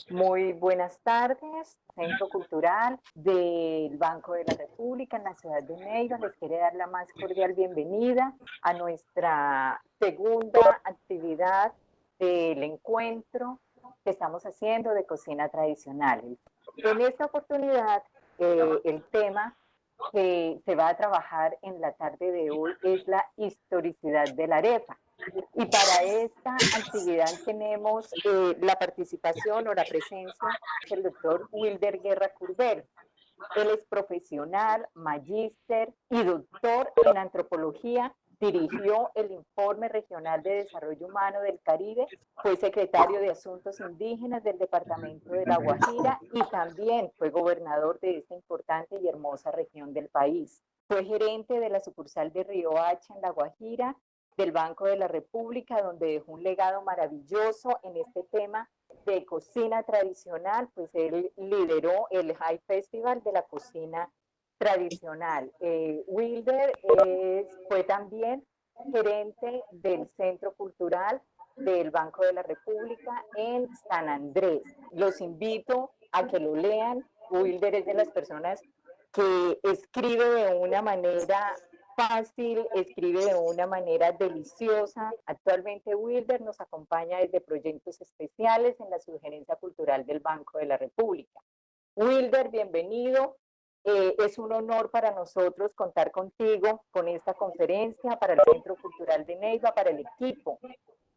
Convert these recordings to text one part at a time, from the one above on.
Muy buenas tardes, Centro Cultural del Banco de la República en la ciudad de Neiva. Les quiere dar la más cordial bienvenida a nuestra segunda actividad del encuentro que estamos haciendo de cocina tradicional. En esta oportunidad, el tema que se va a trabajar en la tarde de hoy es la historicidad de la arepa. Y para esta actividad tenemos la participación o la presencia del doctor Wilder Guerra Curbel. Él es profesional, magíster y doctor en antropología. Dirigió el Informe Regional de Desarrollo Humano del Caribe, fue secretario de Asuntos Indígenas del Departamento de La Guajira y también fue gobernador de esta importante y hermosa región del país. Fue gerente de la sucursal de Riohacha en La Guajira, del Banco de la República, donde dejó un legado maravilloso en este tema de cocina tradicional. Pues él lideró el High Festival de la cocina tradicional. Wilder fue también gerente del Centro Cultural del Banco de la República en San Andrés. Los invito a que lo lean. Wilder es de las personas que escribe de una manera fácil, escribe de una manera deliciosa. Actualmente Wilder nos acompaña desde proyectos especiales en la Sugerencia Cultural del Banco de la República. Wilder, bienvenido. Es un honor para nosotros contar contigo con esta conferencia para el Centro Cultural de Neiva, para el equipo.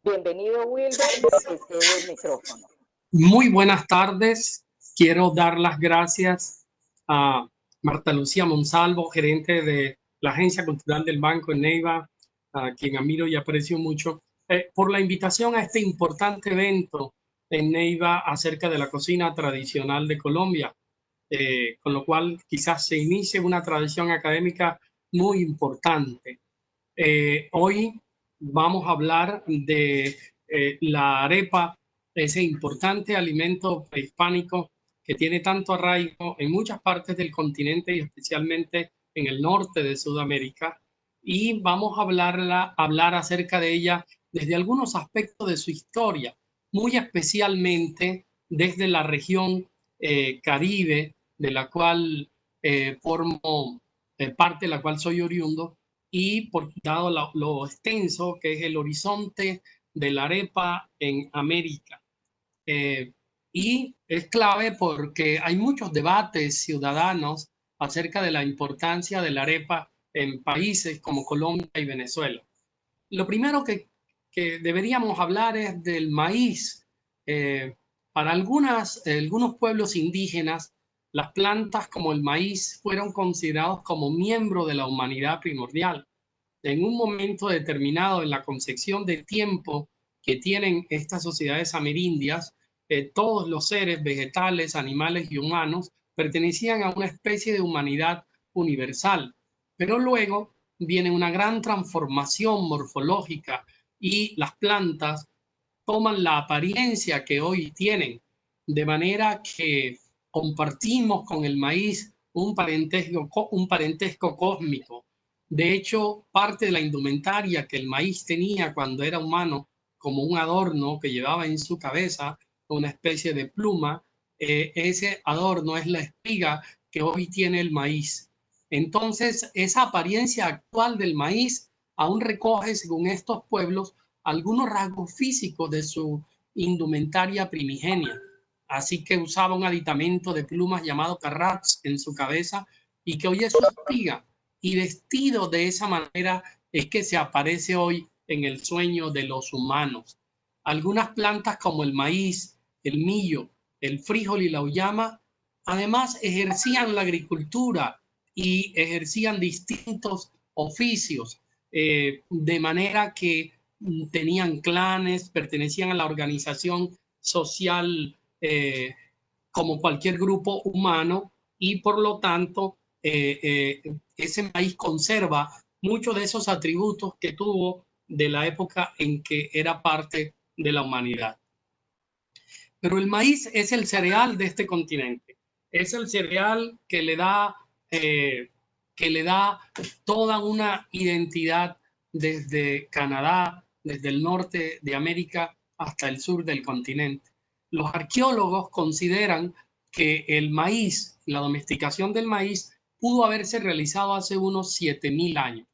Bienvenido, Wilder, te cedo el micrófono. Muy buenas tardes. Quiero dar las gracias a Marta Lucía Monsalvo, gerente de la Agencia Cultural del Banco en Neiva, a quien admiro y aprecio mucho, por la invitación a este importante evento en Neiva acerca de la cocina tradicional de Colombia, con lo cual quizás se inicie una tradición académica muy importante. Hoy vamos a hablar de la arepa, ese importante alimento prehispánico que tiene tanto arraigo en muchas partes del continente y especialmente en el norte de Sudamérica. Y vamos a hablar acerca de ella desde algunos aspectos de su historia, muy especialmente desde la región Caribe, de la cual formo parte de la cual soy oriundo, y por dado lo extenso que es el horizonte de la arepa en América. Y es clave porque hay muchos debates ciudadanos acerca de la importancia de la arepa en países como Colombia y Venezuela. Lo primero que deberíamos hablar es del maíz. Para algunos pueblos indígenas, las plantas como el maíz fueron considerados como miembros de la humanidad primordial. En un momento determinado en la concepción de tiempo que tienen estas sociedades amerindias, todos los seres vegetales, animales y humanos pertenecían a una especie de humanidad universal. Pero luego viene una gran transformación morfológica y las plantas toman la apariencia que hoy tienen, de manera que compartimos con el maíz un parentesco cósmico. De hecho, parte de la indumentaria que el maíz tenía cuando era humano, como un adorno que llevaba en su cabeza, una especie de pluma, ese adorno es la espiga que hoy tiene el maíz. Entonces, esa apariencia actual del maíz aún recoge, según estos pueblos, algunos rasgos físicos de su indumentaria primigenia. Así que usaba un aditamento de plumas llamado carrats en su cabeza y que hoy es su espiga. Y vestido de esa manera es que se aparece hoy en el sueño de los humanos. Algunas plantas como el maíz, el millo, el frijol y la uyama, además ejercían la agricultura y ejercían distintos oficios, de manera que tenían clanes, pertenecían a la organización social como cualquier grupo humano, y por lo tanto ese maíz conserva muchos de esos atributos que tuvo de la época en que era parte de la humanidad. Pero el maíz es el cereal de este continente, es el cereal que le da toda una identidad desde Canadá, desde el norte de América hasta el sur del continente. Los arqueólogos consideran que el maíz, la domesticación del maíz, pudo haberse realizado hace unos 7000 años.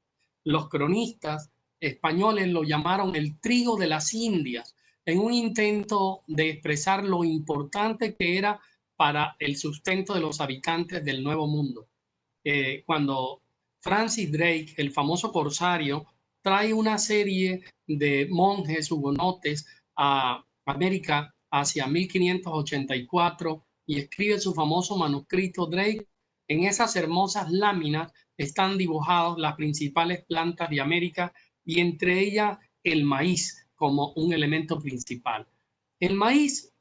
Los cronistas españoles lo llamaron el trigo de las Indias, en un intento de expresar lo importante que era para el sustento de los habitantes del Nuevo Mundo. Cuando Francis Drake, el famoso corsario, trae una serie de monjes hugonotes a América hacia 1584 y escribe su famoso manuscrito Drake, en esas hermosas láminas están dibujadas las principales plantas de América y entre ellas el maíz como un elemento principal. El maíz,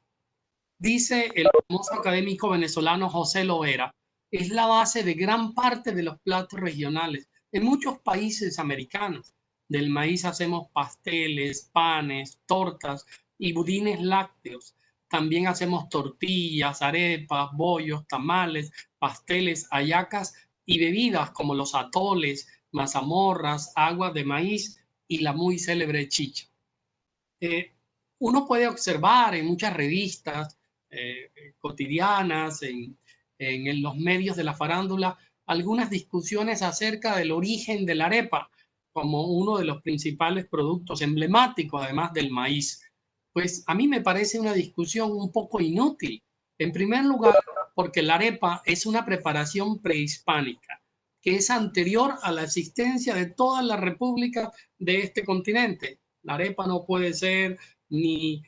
dice el famoso académico venezolano José Loera, es la base de gran parte de los platos regionales. En muchos países americanos del maíz hacemos pasteles, panes, tortas y budines lácteos. También hacemos tortillas, arepas, bollos, tamales, pasteles, hallacas y bebidas como los atoles, mazamorras, aguas de maíz y la muy célebre chicha. Uno puede observar en muchas revistas cotidianas, en los medios de la farándula, algunas discusiones acerca del origen de la arepa como uno de los principales productos emblemáticos, además del maíz. Pues a mí me parece una discusión un poco inútil. En primer lugar, porque la arepa es una preparación prehispánica que es anterior a la existencia de todas las repúblicas de este continente. La arepa no puede ser ni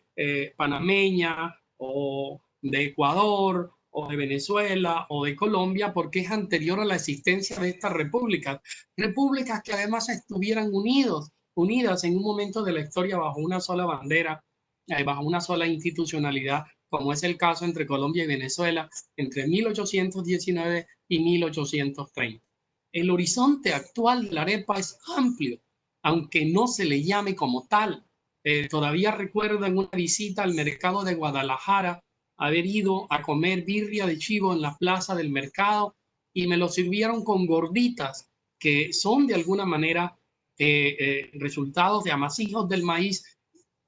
panameña o de Ecuador o de Venezuela o de Colombia, porque es anterior a la existencia de estas repúblicas. Repúblicas que además estuvieran unidas en un momento de la historia bajo una sola bandera, bajo una sola institucionalidad, como es el caso entre Colombia y Venezuela entre 1819 y 1830. El horizonte actual de la arepa es amplio, aunque no se le llame como tal. Todavía recuerdo en una visita al mercado de Guadalajara haber ido a comer birria de chivo en la plaza del mercado y me lo sirvieron con gorditas que son de alguna manera resultados de amasijos del maíz,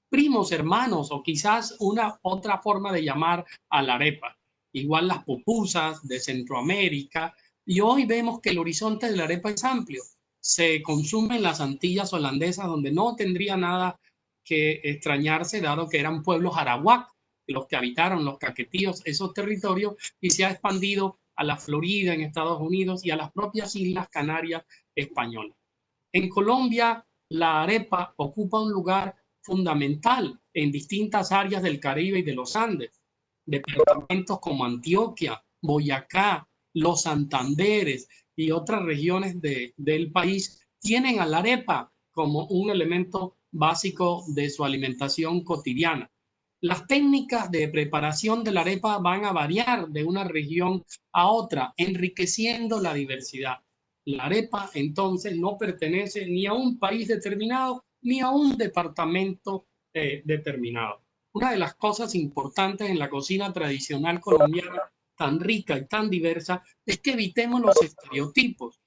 primos hermanos o quizás una otra forma de llamar a la arepa. Igual las pupusas de Centroamérica, y hoy vemos que el horizonte de la arepa es amplio. Se consume en las Antillas holandesas, donde no tendría nada que extrañarse, dado que eran pueblos arawak los que habitaron, los caquetíos, esos territorios, y se ha expandido a la Florida en Estados Unidos y a las propias Islas Canarias españolas. En Colombia, la arepa ocupa un lugar fundamental en distintas áreas del Caribe y de los Andes. Departamentos como Antioquia, Boyacá, los Santanderes y otras regiones del país tienen a la arepa como un elemento básico de su alimentación cotidiana. Las técnicas de preparación de la arepa van a variar de una región a otra, enriqueciendo la diversidad. La arepa entonces no pertenece ni a un país determinado ni a un departamento determinado. Una de las cosas importantes en la cocina tradicional colombiana, tan rica y tan diversa, es que evitemos los estereotipos.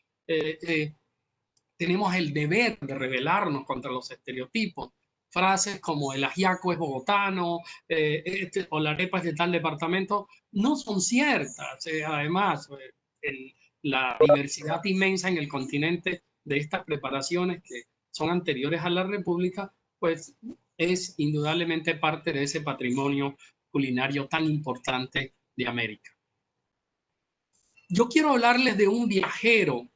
Tenemos el deber de rebelarnos contra los estereotipos. Frases como el ajiaco es bogotano o la arepa es de tal departamento no son ciertas. Además, la diversidad inmensa en el continente de estas preparaciones que son anteriores a la República, pues es indudablemente parte de ese patrimonio culinario tan importante de América. Yo quiero hablarles de un viajero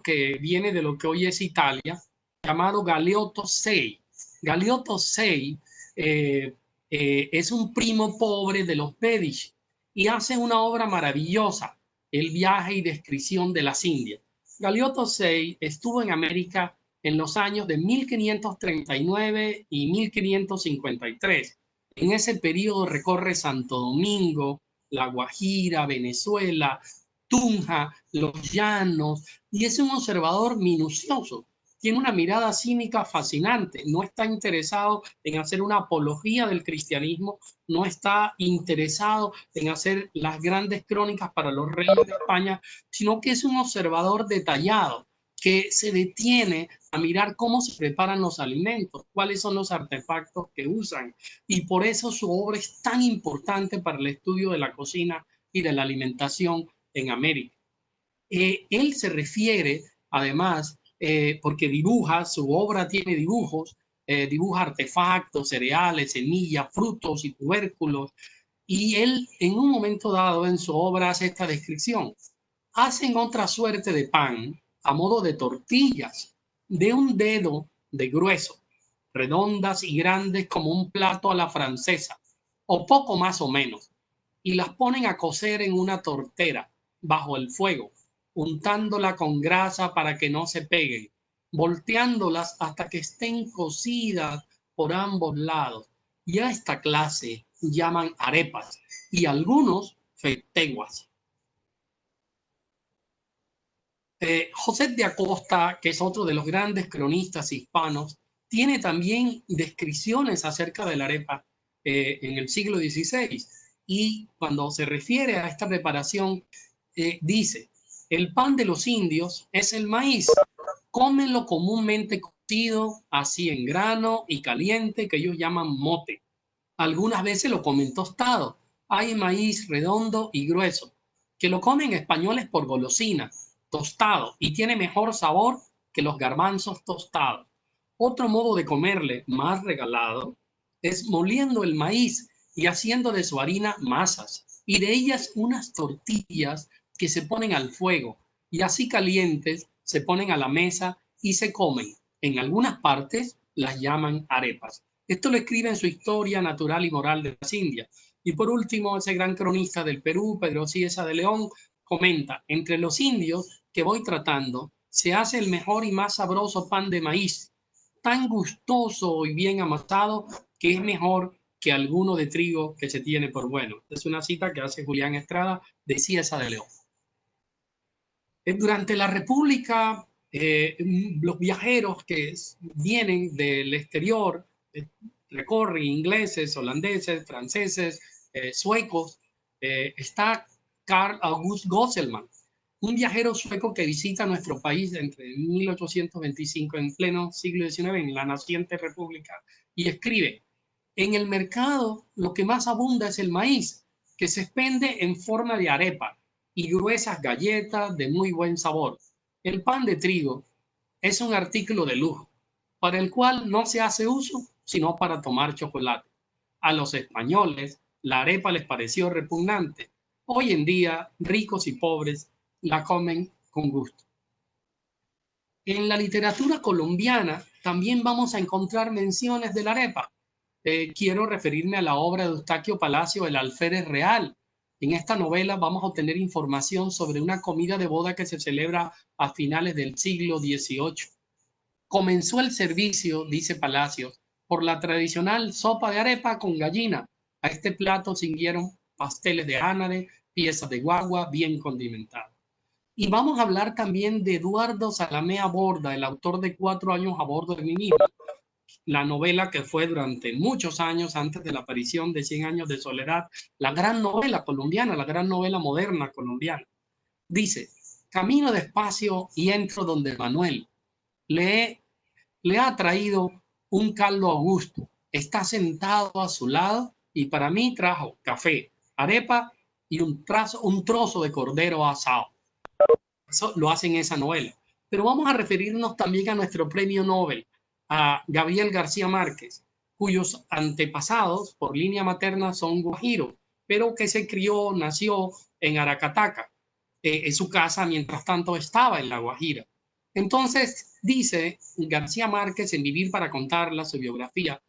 que viene de lo que hoy es Italia, llamado Galeotto Sei. Galeotto Sei es un primo pobre de los Medici y hace una obra maravillosa, El viaje y descripción de las Indias. Galeotto Sei estuvo en América en los años de 1539 y 1553. En ese periodo recorre Santo Domingo, La Guajira, Venezuela, Tunja, los llanos, y es un observador minucioso. Tiene una mirada cínica fascinante, no está interesado en hacer una apología del cristianismo, no está interesado en hacer las grandes crónicas para los reyes de España, sino que es un observador detallado. que se detiene a mirar cómo se preparan los alimentos, cuáles son los artefactos que usan. Y por eso su obra es tan importante para el estudio de la cocina y de la alimentación en América. Él se refiere, además, porque dibuja, su obra tiene dibujos, dibuja artefactos, cereales, semillas, frutos y tubérculos. Y él, en un momento dado en su obra, hace esta descripción. Hacen otra suerte de pan a modo de tortillas, de un dedo de grueso, redondas y grandes como un plato a la francesa, o poco más o menos, y las ponen a cocer en una tortera bajo el fuego, untándola con grasa para que no se peguen, volteándolas hasta que estén cocidas por ambos lados. Y a esta clase llaman arepas y algunos fetteguas. José de Acosta, que es otro de los grandes cronistas hispanos, tiene también descripciones acerca de la arepa en el siglo XVI. Y cuando se refiere a esta preparación, dice, el pan de los indios es el maíz. Cómenlo comúnmente cocido, así en grano y caliente, que ellos llaman mote. Algunas veces lo comen tostado. Hay maíz redondo y grueso, que lo comen españoles por golosina, tostado, y tiene mejor sabor que los garbanzos tostados. Otro modo de comerle, más regalado, es moliendo el maíz y haciendo de su harina masas, y de ellas unas tortillas que se ponen al fuego, y así calientes se ponen a la mesa y se comen. En algunas partes las llaman arepas. Esto lo escribe en su Historia Natural y Moral de las Indias. Y por último, ese gran cronista del Perú, Pedro Cieza de León, comenta, entre los indios que voy tratando, se hace el mejor y más sabroso pan de maíz, tan gustoso y bien amasado que es mejor que alguno de trigo que se tiene por bueno. Es una cita que hace Julián Estrada de Cieza de León. Durante la República, los viajeros que vienen del exterior, recorren ingleses, holandeses, franceses, suecos. Está Carl August Gosselman, un viajero sueco que visita nuestro país entre 1825 en pleno siglo XIX en la naciente república y escribe, en el mercado lo que más abunda es el maíz, que se expende en forma de arepa y gruesas galletas de muy buen sabor. El pan de trigo es un artículo de lujo, para el cual no se hace uso sino para tomar chocolate. A los españoles la arepa les pareció repugnante. Hoy en día, ricos y pobres la comen con gusto. En la literatura colombiana también vamos a encontrar menciones de la arepa. Quiero referirme a la obra de Eustaquio Palacio, El alférez real. En esta novela vamos a obtener información sobre una comida de boda que se celebra a finales del siglo XVIII. Comenzó el servicio, dice Palacios, por la tradicional sopa de arepa con gallina. A este plato siguieron pasteles de ánade, piezas de guagua bien condimentadas. Y vamos a hablar también de Eduardo Salamea Borda, el autor de 4 años a bordo de mi niño, la novela que fue durante muchos años antes de la aparición de 100 años de soledad, la gran novela colombiana, la gran novela moderna colombiana. Dice, camino despacio y entro donde Manuel. Le ha traído un caldo Augusto. Está sentado a su lado y para mí trajo café, arepa y un trozo de cordero asado. Eso lo hacen en esa novela. Pero vamos a referirnos también a nuestro premio Nobel, a Gabriel García Márquez, cuyos antepasados por línea materna son guajiros, pero que se crió, nació en Aracataca. En su casa, mientras tanto, estaba en La Guajira. Entonces, dice García Márquez en Vivir para contarla, su biografía,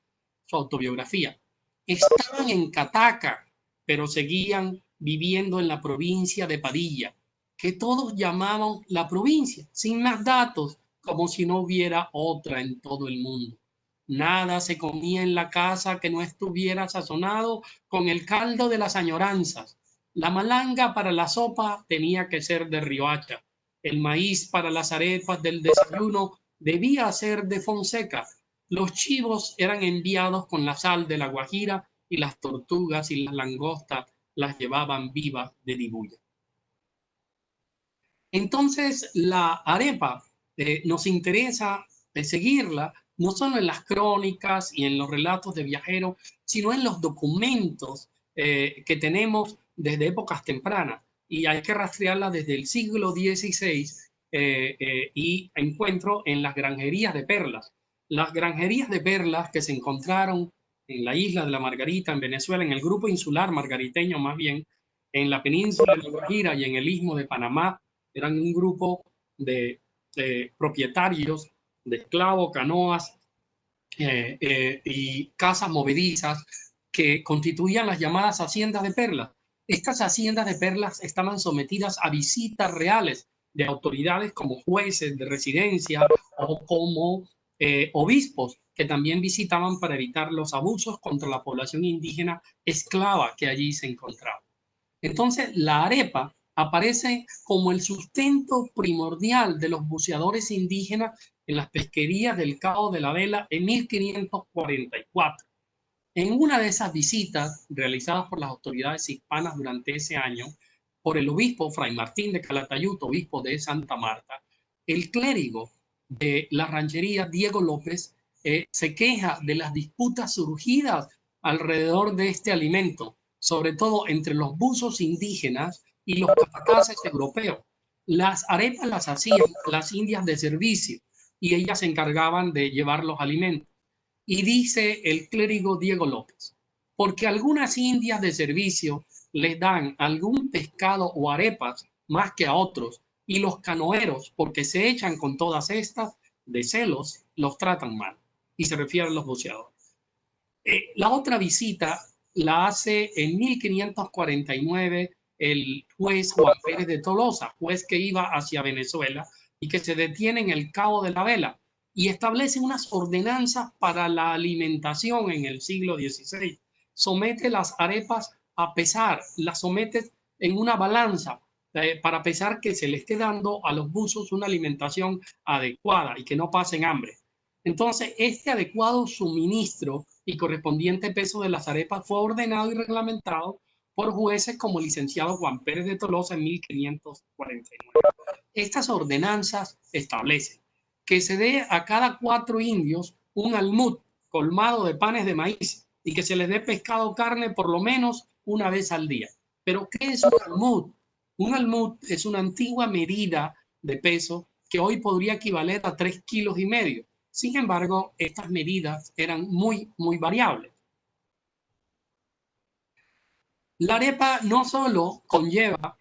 su autobiografía, estaban en Cataca, pero seguían viviendo en la provincia de Padilla, que todos llamaban la provincia, sin más datos, como si no hubiera otra en todo el mundo. Nada se comía en la casa que no estuviera sazonado con el caldo de las añoranzas. La malanga para la sopa tenía que ser de Riohacha. El maíz para las arepas del desayuno debía ser de Fonseca. Los chivos eran enviados con la sal de la Guajira y las tortugas y las langostas las llevaban vivas de Dibuya. Entonces, la arepa nos interesa seguirla, no solo en las crónicas y en los relatos de viajeros, sino en los documentos que tenemos desde épocas tempranas. Y hay que rastrearla desde el siglo XVI y encuentro en las granjerías de perlas. Las granjerías de perlas que se encontraron en la isla de la Margarita, en Venezuela, en el grupo insular margariteño más bien, en la península de La Guajira y en el istmo de Panamá, eran un grupo de propietarios de esclavos, canoas y casas movedizas que constituían las llamadas haciendas de perlas. Estas haciendas de perlas estaban sometidas a visitas reales de autoridades como jueces de residencia o como obispos que también visitaban para evitar los abusos contra la población indígena esclava que allí se encontraba. Entonces, la arepa aparece como el sustento primordial de los buceadores indígenas en las pesquerías del Cabo de la Vela en 1544. En una de esas visitas realizadas por las autoridades hispanas durante ese año, por el obispo Fray Martín de Calatayud, obispo de Santa Marta, el clérigo de la ranchería Diego López se queja de las disputas surgidas alrededor de este alimento, sobre todo entre los buzos indígenas y los capataces europeos. Las arepas las hacían las indias de servicio y ellas se encargaban de llevar los alimentos. Y dice el clérigo Diego López, porque algunas indias de servicio les dan algún pescado o arepas más que a otros, y los canoeros, porque se echan con todas estas de celos, los tratan mal. Y se refiere a los buceadores. La otra visita la hace en 1549 el juez Juan Pérez de Tolosa, juez que iba hacia Venezuela y que se detiene en el Cabo de la Vela y establece unas ordenanzas para la alimentación en el siglo XVI. Somete las arepas a pesar, las somete en una balanza para pesar que se le esté dando a los buzos una alimentación adecuada y que no pasen hambre. Entonces, este adecuado suministro y correspondiente peso de las arepas fue ordenado y reglamentado por jueces como el licenciado Juan Pérez de Tolosa en 1549. Estas ordenanzas establecen que se dé a cada 4 indios un almud colmado de panes de maíz y que se les dé pescado o carne por lo menos una vez al día. ¿Pero qué es un almud? Un almud es una antigua medida de peso que hoy podría equivaler a 3,5 kilos. Sin embargo, estas medidas eran muy variables. La arepa no solo conlleva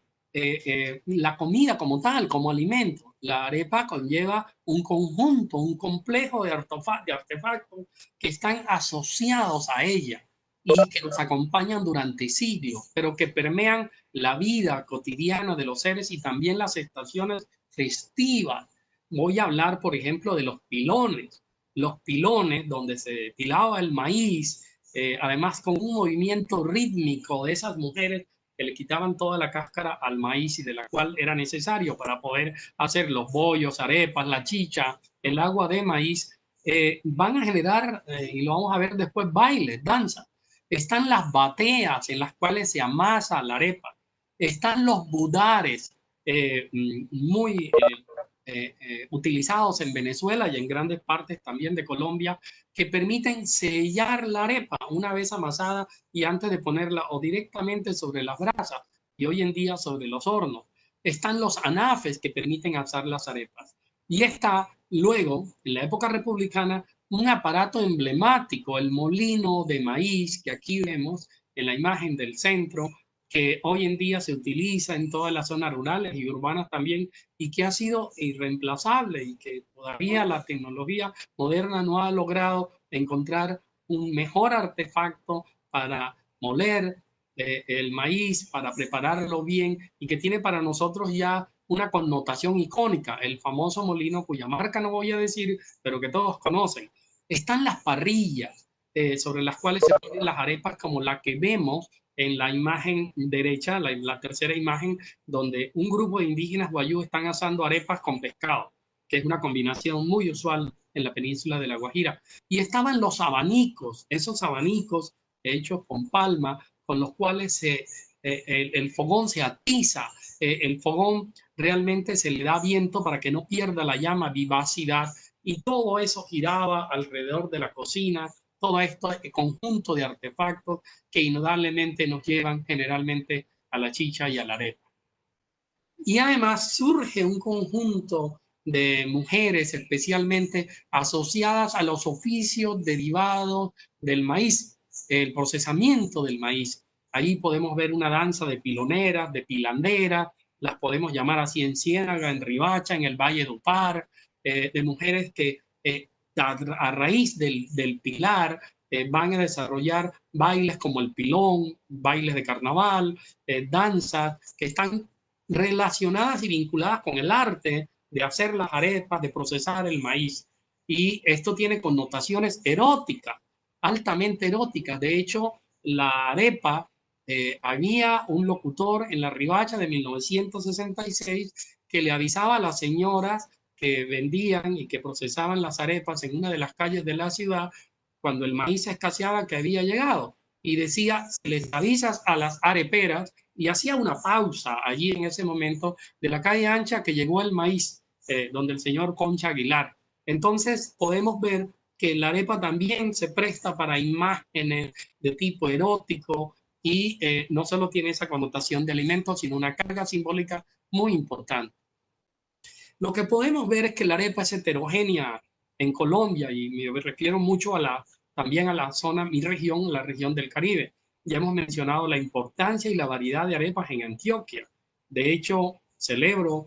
la comida como tal, como alimento. La arepa conlleva un conjunto, un complejo de artefactos que están asociados a ella y que nos acompañan durante siglos, pero que permean la vida cotidiana de los seres y también las estaciones festivas. Voy a hablar, por ejemplo, de los pilones. Los pilones donde se pilaba el maíz, además con un movimiento rítmico de esas mujeres que le quitaban toda la cáscara al maíz y de la cual era necesario para poder hacer los bollos, arepas, la chicha, el agua de maíz, van a generar, y lo vamos a ver después, bailes, danza. Están las bateas en las cuales se amasa la arepa. Están los budares, muy utilizados en Venezuela y en grandes partes también de Colombia, que permiten sellar la arepa una vez amasada y antes de ponerla o directamente sobre las brasas y hoy en día sobre los hornos. Están los anafes que permiten asar las arepas. Y está luego, en la época republicana, un aparato emblemático, el molino de maíz que aquí vemos en la imagen del centro, que hoy en día se utiliza en todas las zonas rurales y urbanas también, y que ha sido irreemplazable y que todavía la tecnología moderna no ha logrado encontrar un mejor artefacto para moler el maíz, para prepararlo bien y que tiene para nosotros ya una connotación icónica, el famoso molino cuya marca no voy a decir, pero que todos conocen. Están las parrillas sobre las cuales se ponen las arepas como la que vemos en la imagen derecha, la tercera imagen, donde un grupo de indígenas guayú están asando arepas con pescado, que es una combinación muy usual en la península de La Guajira. Y estaban los abanicos, esos abanicos hechos con palma, con los cuales se el fogón se atiza, el fogón realmente se le da viento para que no pierda la llama, vivacidad, y todo eso giraba alrededor de la cocina. Todo esto es conjunto de artefactos que indudablemente nos llevan generalmente a la chicha y a la arepa. Y además surge un conjunto de mujeres especialmente asociadas a los oficios derivados del maíz, el procesamiento del maíz. Ahí podemos ver una danza de piloneras, de pilanderas, las podemos llamar así en Ciénaga, en Ribacha, en el Valle do Par, de mujeres que a raíz del pilar van a desarrollar bailes como el pilón, bailes de carnaval, danzas que están relacionadas y vinculadas con el arte de hacer las arepas, de procesar el maíz. Y esto tiene connotaciones eróticas, altamente eróticas. De hecho, la arepa, había un locutor en la Ribacha de 1966 que le avisaba a las señoras que vendían y que procesaban las arepas en una de las calles de la ciudad cuando el maíz escaseaba que había llegado. Y decía, se les avisas a las areperas, y hacía una pausa allí en ese momento de la calle ancha que llegó el maíz, donde el señor Concha Aguilar. Entonces podemos ver que la arepa también se presta para imágenes de tipo erótico y no solo tiene esa connotación de alimento, sino una carga simbólica muy importante. Lo que podemos ver es que la arepa es heterogénea en Colombia y me refiero mucho también a la zona, mi región, la región del Caribe. Ya hemos mencionado la importancia y la variedad de arepas en Antioquia. De hecho, celebro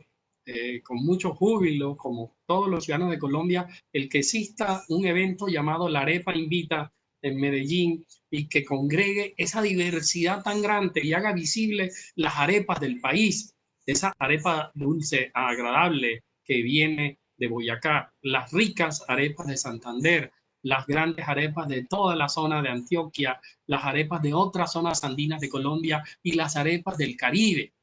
con mucho júbilo, como todos los ciudadanos de Colombia, el que exista un evento llamado La Arepa Invita en Medellín y que congregue esa diversidad tan grande y haga visible las arepas del país, esa arepa dulce, agradable que viene de Boyacá, las ricas arepas de Santander, las grandes arepas de toda la zona de Antioquia, las arepas de otras zonas andinas de Colombia y las arepas del Caribe.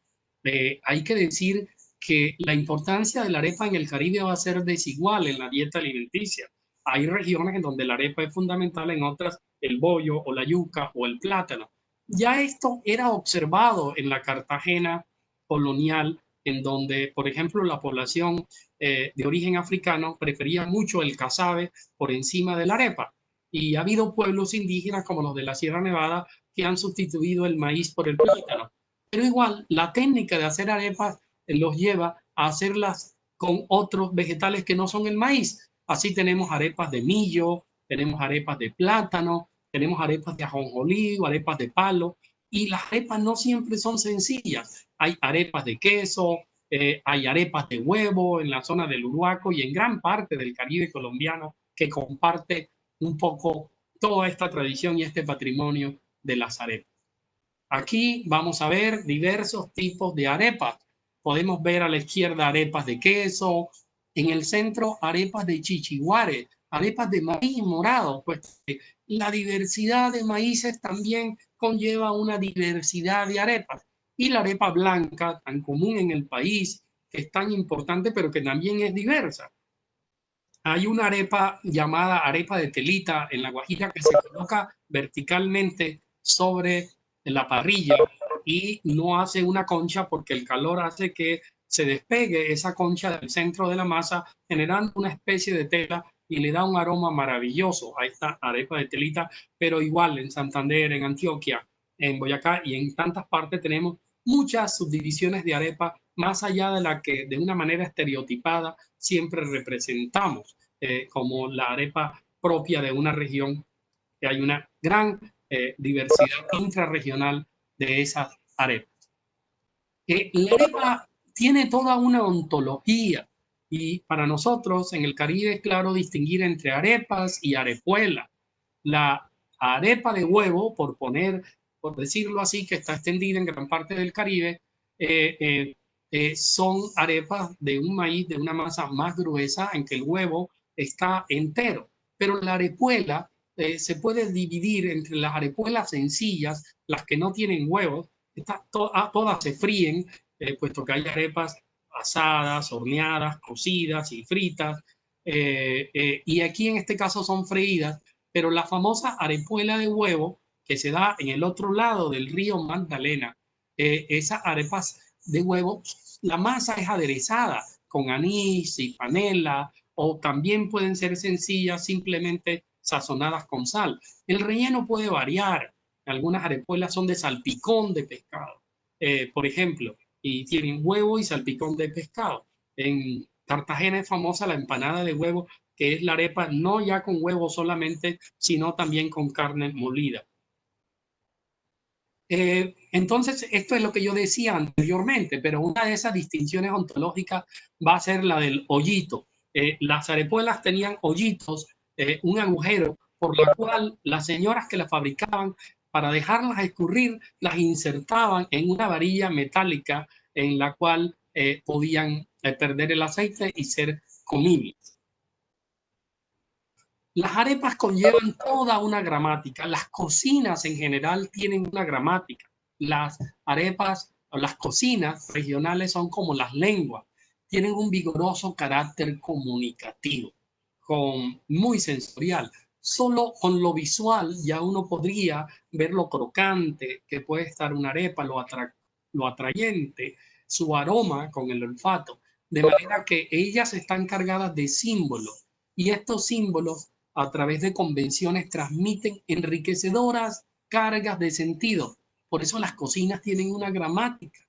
Hay que decir que la importancia de la arepa en el Caribe va a ser desigual en la dieta alimenticia. Hay regiones en donde la arepa es fundamental, en otras el bollo o la yuca o el plátano. Ya esto era observado en la Cartagena colonial, en donde, por ejemplo, la población de origen africano prefería mucho el casabe por encima de la arepa. Y ha habido pueblos indígenas como los de la Sierra Nevada que han sustituido el maíz por el plátano. Pero igual, la técnica de hacer arepas los lleva a hacerlas con otros vegetales que no son el maíz. Así tenemos arepas de millo, tenemos arepas de plátano, tenemos arepas de ajonjolí, arepas de palo, y las arepas no siempre son sencillas. Hay arepas de queso, hay arepas de huevo en la zona del Uruaco y en gran parte del Caribe colombiano que comparte un poco toda esta tradición y este patrimonio de las arepas. Aquí vamos a ver diversos tipos de arepas. Podemos ver a la izquierda arepas de queso, en el centro arepas de chichiguare, arepas de maíz morado, pues la diversidad de maíces también conlleva una diversidad de arepas. Y la arepa blanca, tan común en el país, que es tan importante, pero que también es diversa. Hay una arepa llamada arepa de telita en La Guajira que se coloca verticalmente sobre la parrilla y no hace una concha porque el calor hace que se despegue esa concha del centro de la masa, generando una especie de tela y le da un aroma maravilloso a esta arepa de telita, pero igual en Santander, en Antioquia, en Boyacá y en tantas partes tenemos muchas subdivisiones de arepa más allá de la que de una manera estereotipada siempre representamos, como la arepa propia de una región, que hay una gran diversidad intrarregional de esas arepas. La arepa tiene toda una ontología y para nosotros en el Caribe es claro distinguir entre arepas y arepuela. La arepa de huevo, por decirlo así, que está extendida en gran parte del Caribe, son arepas de un maíz, de una masa más gruesa en que el huevo está entero. Pero la arepuela se puede dividir entre las arepuelas sencillas, las que no tienen huevos, todas se fríen, puesto que hay arepas asadas, horneadas, cocidas y fritas. Y aquí en este caso son freídas, pero la famosa arepuela de huevo que se da en el otro lado del río Magdalena, esas arepas de huevo, la masa es aderezada con anís y panela, o también pueden ser sencillas, simplemente sazonadas con sal. El relleno puede variar. Algunas arepuelas son de salpicón de pescado, por ejemplo, y tienen huevo y salpicón de pescado. En Cartagena es famosa la empanada de huevo, que es la arepa no ya con huevo solamente, sino también con carne molida. Entonces, esto es lo que yo decía anteriormente, pero una de esas distinciones ontológicas va a ser la del hoyito. Las arepuelas tenían hoyitos, un agujero por la cual las señoras que las fabricaban, para dejarlas escurrir, las insertaban en una varilla metálica en la cual podían perder el aceite y ser comibles. Las arepas conllevan toda una gramática. Las cocinas en general tienen una gramática. Las arepas o las cocinas regionales son como las lenguas. Tienen un vigoroso carácter comunicativo, muy sensorial. Solo con lo visual ya uno podría ver lo crocante que puede estar una arepa, lo atrayente, su aroma con el olfato. De manera que ellas están cargadas de símbolos y estos símbolos a través de convenciones transmiten enriquecedoras cargas de sentido. Por eso las cocinas tienen una gramática.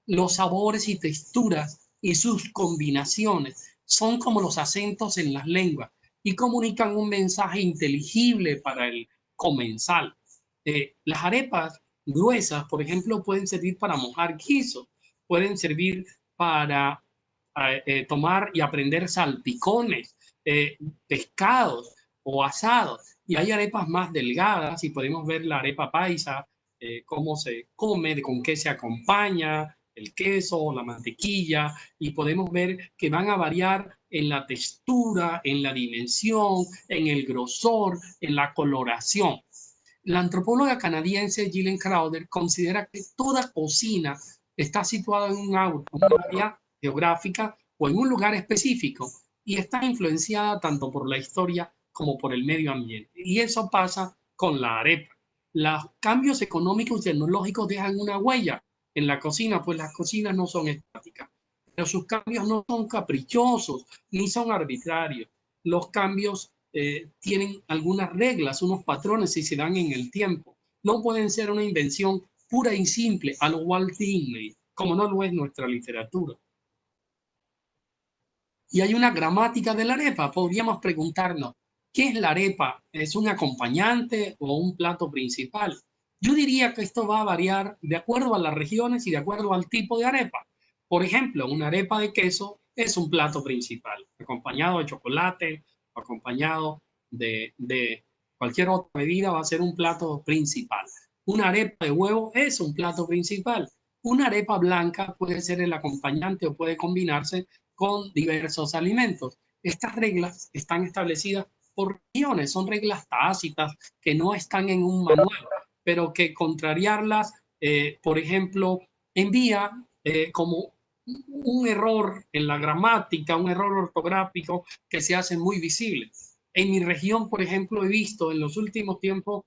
Los sabores y texturas y sus combinaciones son como los acentos en las lenguas y comunican un mensaje inteligible para el comensal. Las arepas gruesas, por ejemplo, pueden servir para mojar guisos, pueden servir para tomar y aprender salpicones, pescados o asados. Y hay arepas más delgadas y podemos ver la arepa paisa, cómo se come, con qué se acompaña, el queso, la mantequilla, y podemos ver que van a variar en la textura, en la dimensión, en el grosor, en la coloración. La antropóloga canadiense Gillian Crowder considera que toda cocina está situada en un área geográfica o en un lugar específico y está influenciada tanto por la historia como por el medio ambiente. Y eso pasa con la arepa. Los cambios económicos y tecnológicos dejan una huella en la cocina, pues las cocinas no son estáticas, pero sus cambios no son caprichosos ni son arbitrarios. Los cambios tienen algunas reglas, unos patrones y se dan en el tiempo. No pueden ser una invención pura y simple a lo Walt Disney, como no lo es nuestra literatura. Y hay una gramática de la arepa. Podríamos preguntarnos, ¿qué es la arepa? ¿Es un acompañante o un plato principal? Yo diría que esto va a variar de acuerdo a las regiones y de acuerdo al tipo de arepa. Por ejemplo, una arepa de queso es un plato principal, acompañado de chocolate, acompañado de cualquier otra bebida, va a ser un plato principal. Una arepa de huevo es un plato principal. Una arepa blanca puede ser el acompañante o puede combinarse con diversos alimentos. Estas reglas están establecidas por regiones, son reglas tácitas que no están en un manual, pero que contrariarlas, por ejemplo, envía como un error en la gramática, un error ortográfico que se hace muy visible. En mi región, por ejemplo, he visto en los últimos tiempos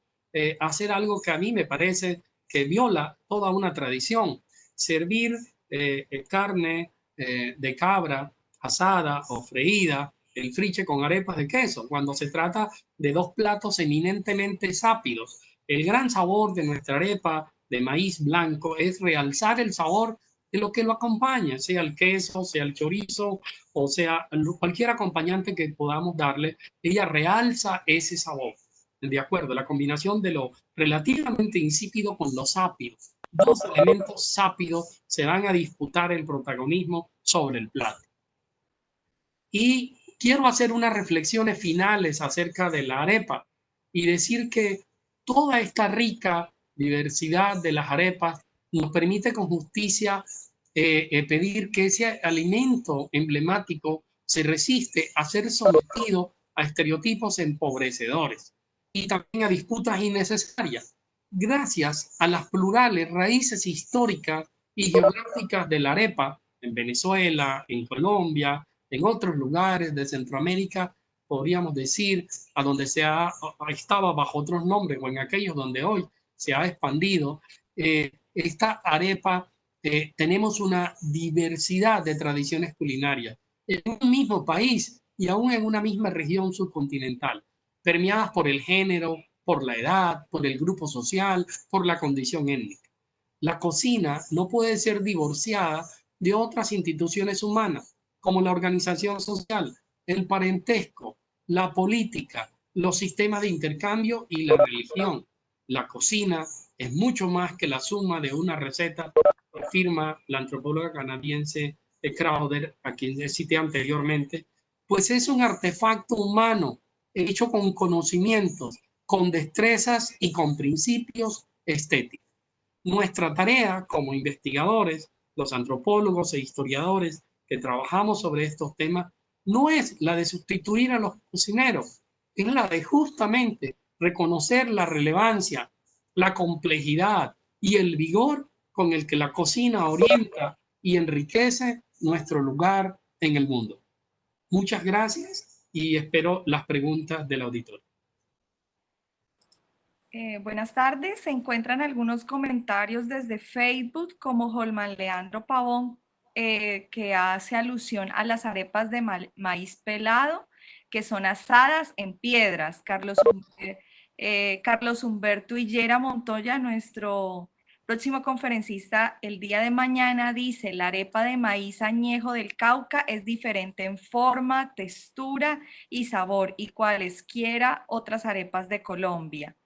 hacer algo que a mí me parece que viola toda una tradición, servir carne de cabra asada o freída, el friche con arepas de queso, cuando se trata de dos platos eminentemente sápidos. El gran sabor de nuestra arepa de maíz blanco es realzar el sabor de lo que lo acompaña, sea el queso, sea el chorizo o sea cualquier acompañante que podamos darle, ella realza ese sabor. De acuerdo, la combinación de lo relativamente insípido con lo sápido. Dos elementos sápidos se van a disputar el protagonismo sobre el plato. Y quiero hacer unas reflexiones finales acerca de la arepa y decir que toda esta rica diversidad de las arepas nos permite con justicia pedir que ese alimento emblemático se resiste a ser sometido a estereotipos empobrecedores y también a disputas innecesarias. Gracias a las plurales raíces históricas y geográficas de la arepa en Venezuela, en Colombia, en otros lugares de Centroamérica, podríamos decir, a donde estaba bajo otros nombres o en aquellos donde hoy se ha expandido, esta arepa, tenemos una diversidad de tradiciones culinarias en un mismo país y aún en una misma región subcontinental, permeadas por el género, por la edad, por el grupo social, por la condición étnica. La cocina no puede ser divorciada de otras instituciones humanas, como la organización social, el parentesco, la política, los sistemas de intercambio y la religión. La cocina es mucho más que la suma de una receta, afirma la antropóloga canadiense Crowder, a quien cité anteriormente, pues es un artefacto humano hecho con conocimientos, con destrezas y con principios estéticos. Nuestra tarea como investigadores, los antropólogos e historiadores que trabajamos sobre estos temas, no es la de sustituir a los cocineros, es la de justamente reconocer la relevancia, la complejidad y el vigor con el que la cocina orienta y enriquece nuestro lugar en el mundo. Muchas gracias y espero las preguntas del auditorio. Buenas tardes. Se encuentran algunos comentarios desde Facebook, como Holman Leandro Pavón, que hace alusión a las arepas de maíz pelado, que son asadas en piedras. Carlos Humberto Hillera Montoya, nuestro próximo conferencista el día de mañana, dice: la arepa de maíz añejo del Cauca es diferente en forma, textura y sabor, y cualesquiera otras arepas de Colombia.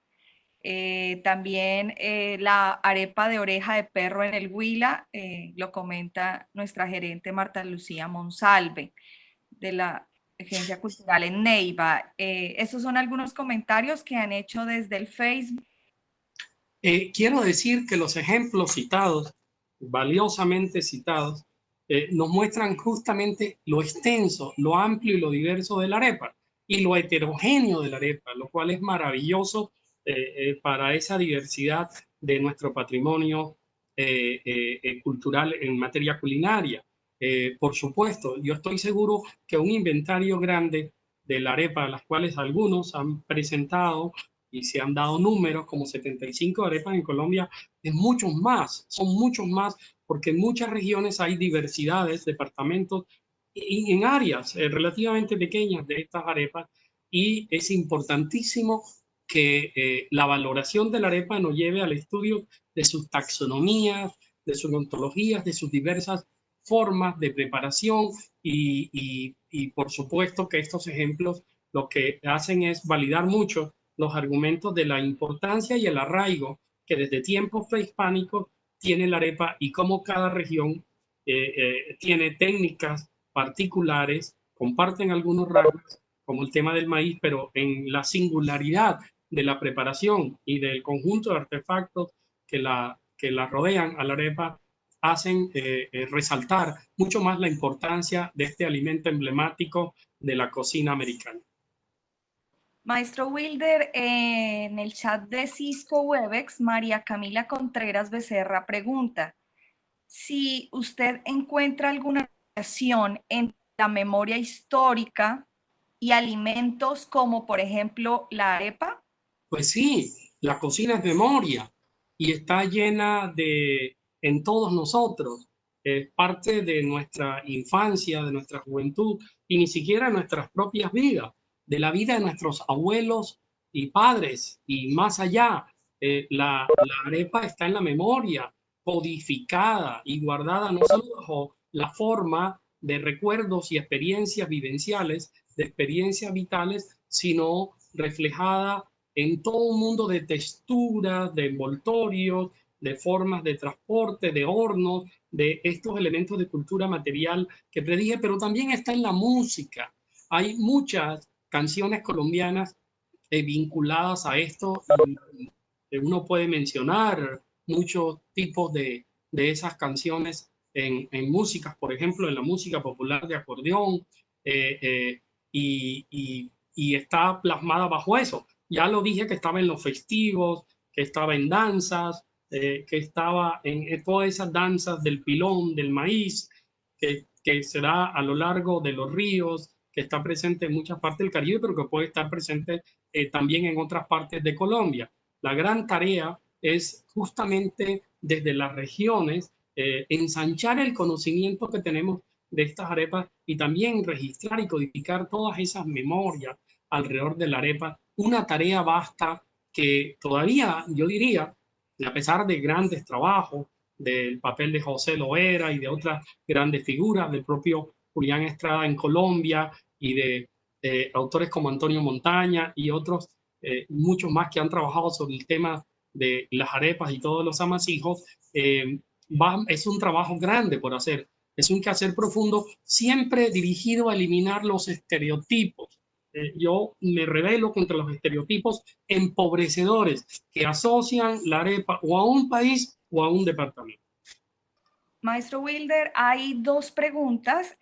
También la arepa de oreja de perro en el Huila, lo comenta nuestra gerente Marta Lucía Monsalve, de la Agencia Cultural en Neiva. Esos son algunos comentarios que han hecho desde el Facebook. Quiero decir que los ejemplos citados, valiosamente citados, nos muestran justamente lo extenso, lo amplio y lo diverso de la arepa y lo heterogéneo de la arepa, lo cual es maravilloso para esa diversidad de nuestro patrimonio cultural en materia culinaria. Por supuesto, yo estoy seguro que un inventario grande de la arepa, las cuales algunos han presentado y se han dado números como 75 arepas en Colombia, es muchos más, son muchos más, porque en muchas regiones hay diversidades, departamentos y en áreas relativamente pequeñas de estas arepas, y es importantísimo que la valoración de la arepa nos lleve al estudio de sus taxonomías, de sus ontologías, de sus diversas formas de preparación y por supuesto que estos ejemplos lo que hacen es validar mucho los argumentos de la importancia y el arraigo que desde tiempos prehispánicos tiene la arepa y cómo cada región tiene técnicas particulares, comparten algunos rasgos, como el tema del maíz, pero en la singularidad de la preparación y del conjunto de artefactos que la rodean a la arepa hacen resaltar mucho más la importancia de este alimento emblemático de la cocina americana. Maestro Wilder, en el chat de Cisco Webex, María Camila Contreras Becerra pregunta si usted encuentra alguna relación entre la memoria histórica y alimentos como, por ejemplo, la arepa. Pues sí, la cocina es memoria y está llena de, en todos nosotros, parte de nuestra infancia, de nuestra juventud y ni siquiera nuestras propias vidas, de la vida de nuestros abuelos y padres y más allá. La arepa está en la memoria, codificada y guardada no solo bajo la forma de recuerdos y experiencias vivenciales, de experiencias vitales, sino reflejada en todo un mundo de texturas, de envoltorios, de formas de transporte, de hornos, de estos elementos de cultura material que predije, pero también está en la música. Hay muchas canciones colombianas vinculadas a esto y uno puede mencionar muchos tipos de esas canciones en músicas, por ejemplo, en la música popular de acordeón, y está plasmada bajo eso. Ya lo dije que estaba en los festivos, que estaba en danzas, que estaba en todas esas danzas del pilón, del maíz, que se da a lo largo de los ríos, que está presente en muchas partes del Caribe, pero que puede estar presente también en otras partes de Colombia. La gran tarea es justamente desde las regiones, ensanchar el conocimiento que tenemos de estas arepas y también registrar y codificar todas esas memorias alrededor de la arepa. Una tarea vasta que todavía, yo diría, a pesar de grandes trabajos, del papel de José Loera y de otras grandes figuras, del propio Julián Estrada en Colombia y de autores como Antonio Montaña y otros, muchos más que han trabajado sobre el tema de las arepas y todos los amasijos, es un trabajo grande por hacer. Es un quehacer profundo, siempre dirigido a eliminar los estereotipos. Yo me rebelo contra los estereotipos empobrecedores que asocian la arepa o a un país o a un departamento. Maestro Wilder, hay dos preguntas.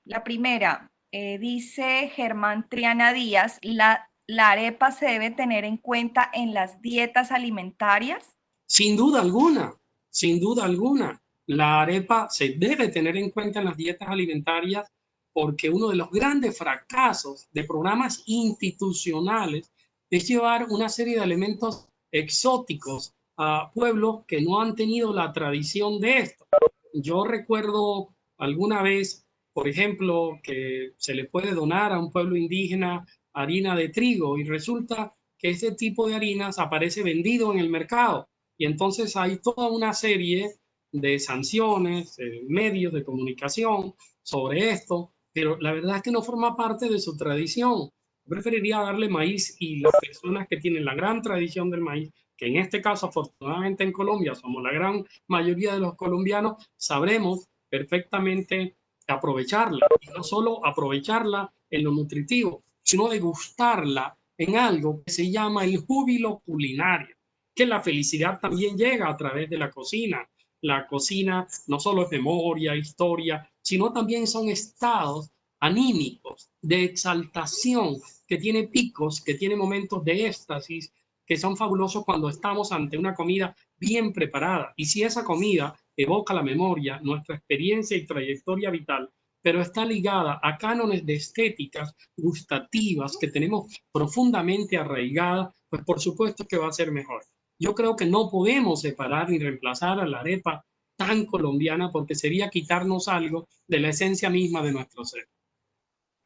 La primera, dice Germán Triana Díaz, ¿la arepa se debe tener en cuenta en las dietas alimentarias? Sin duda alguna, sin duda alguna. La arepa se debe tener en cuenta en las dietas alimentarias porque uno de los grandes fracasos de programas institucionales es llevar una serie de elementos exóticos a pueblos que no han tenido la tradición de esto. Yo recuerdo alguna vez, por ejemplo, que se le puede donar a un pueblo indígena harina de trigo y resulta que ese tipo de harinas aparece vendido en el mercado y entonces hay toda una serie de sanciones, medios de comunicación sobre esto, pero la verdad es que no forma parte de su tradición. Preferiría darle maíz y las personas que tienen la gran tradición del maíz, que en este caso afortunadamente en Colombia somos la gran mayoría de los colombianos, sabremos perfectamente aprovecharla y no solo aprovecharla en lo nutritivo, sino degustarla en algo que se llama el júbilo culinario, que la felicidad también llega a través de la cocina. La cocina no solo es memoria, historia, sino también son estados anímicos de exaltación, que tiene picos, que tiene momentos de éxtasis, que son fabulosos cuando estamos ante una comida bien preparada. Y si esa comida evoca la memoria, nuestra experiencia y trayectoria vital, pero está ligada a cánones de estéticas gustativas que tenemos profundamente arraigadas, pues por supuesto que va a ser mejor. Yo creo que no podemos separar ni reemplazar a la arepa tan colombiana porque sería quitarnos algo de la esencia misma de nuestro ser.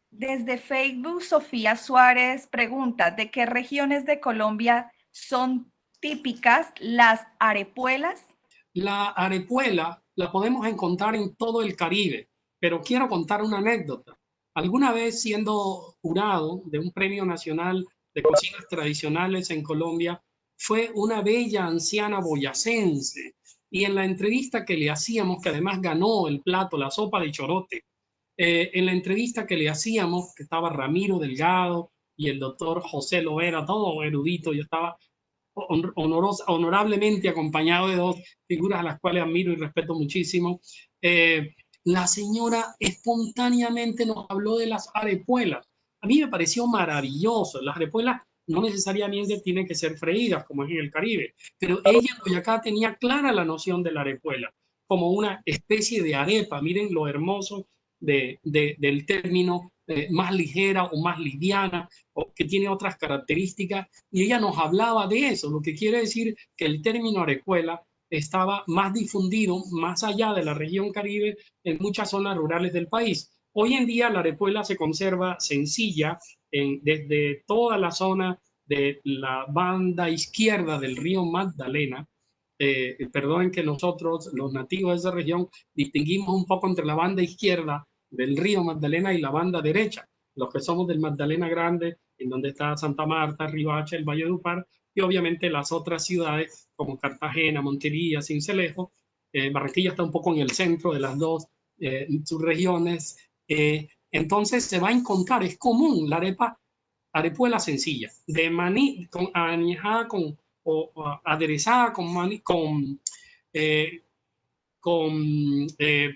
Desde Facebook, Sofía Suárez pregunta, ¿de qué regiones de Colombia son típicas las arepuelas? La arepuela la podemos encontrar en todo el Caribe, pero quiero contar una anécdota. Alguna vez siendo jurado de un premio nacional de cocinas tradicionales en Colombia, fue una bella anciana boyacense y en la entrevista que le hacíamos, que además ganó el plato, la sopa de chorote, en la entrevista que le hacíamos, que estaba Ramiro Delgado y el doctor José Loera, todo erudito, yo estaba honorablemente acompañado de dos figuras a las cuales admiro y respeto muchísimo. La señora espontáneamente nos habló de las arepuelas. A mí me pareció maravilloso. Las arepuelas no necesariamente tienen que ser freídas, como es en el Caribe, pero ella en Boyacá tenía clara la noción de la arepuela como una especie de arepa. Miren lo hermoso del término, más ligera o más liviana, o que tiene otras características, y ella nos hablaba de eso, lo que quiere decir que el término arepuela estaba más difundido más allá de la región Caribe en muchas zonas rurales del país. Hoy en día la arepuela se conserva sencilla desde toda la zona de la banda izquierda del río Magdalena. Perdonen que nosotros, los nativos de esa región, distinguimos un poco entre la banda izquierda del río Magdalena y la banda derecha. Los que somos del Magdalena Grande, en donde está Santa Marta, Riohacha, el Valle de Upar, y obviamente las otras ciudades como Cartagena, Montería, Sincelejo. Barranquilla está un poco en el centro de las dos subregiones. Entonces se va a encontrar, es común la arepuela sencilla, de maní, añejada o aderezada con